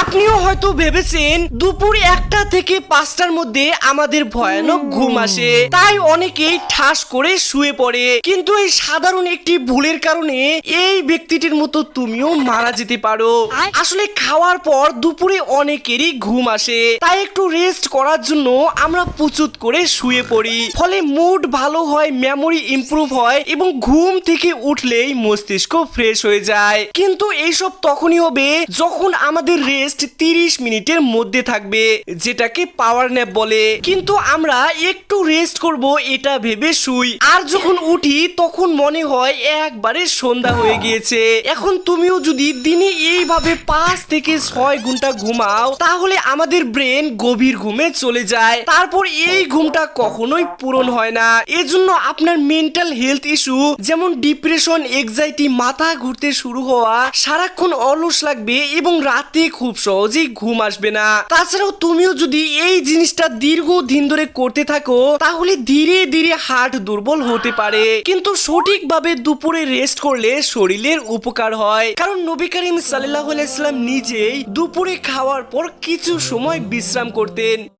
আপনিও হয়তো ভেবেছেন দুপুর 1টা থেকে 5টার মধ্যে আমাদের ভয়ানক ঘুম আসে, তাই অনেকেই ঠাস করে শুয়ে পড়ে। কিন্তু এই সাধারণ একটি ভুলের কারণে এই ব্যক্তিটির মতো তুমিও মারা যেতে পারো। আসলে খাওয়ার পর দুপুরে অনেকেরই ঘুম আসে, তাই একটু রেস্ট করার জন্য আমরা প্রচুর করে শুয়ে পড়ি। ফলে মুড ভালো হয়, মেমোরি ইমপ্রুভ হয় এবং ঘুম থেকে উঠলেই মস্তিষ্ক ফ্রেশ হয়ে যায়। কিন্তু এইসব তখনই হবে যখন আমাদের রেস্ট 30 মিনিটের মধ্যে থাকবে, যেটাকে পাওয়ার ন্যাপ বলে। কিন্তু আমরা একটু রেস্ট করব এটা ভেবে শুই, আর যখন উঠি তখন মনে হয় একবারে সন্ধ্যা হয়ে গিয়েছে। এখন তুমিও যদি দিনে এইভাবে 5 থেকে 6 ঘন্টা ঘুমাও, তাহলে আমাদের ব্রেন গভীর ঘুমে চলে যায়। তারপর এই ঘুমটা কখনোই পূরণ হয় না। এজন্য আপনার মেন্টাল হেলথ ইস্যু যেমন ডিপ্রেশন, এক্সাইটি, মাথা ঘুরতে শুরু হওয়া, সারাক্ষণ অলস লাগবে এবং রাতে খুব সহজেই ঘুম আসবে না। তাছাড়াও তুমিও যদি এই জিনিসটা দীর্ঘদিন ধরে করতে থাকো, তাহলে ধীরে ধীরে হার্ট দুর্বল হতে পারে। কিন্তু সঠিকভাবে দুপুরে রেস্ট করলে শরীরের উপকার হয়, কারণ নবী করিম সাল্লাল্লাহু আলাইহি ওয়াসাল্লাম নিজেই দুপুরে খাওয়ার পর কিছু সময় বিশ্রাম করতেন।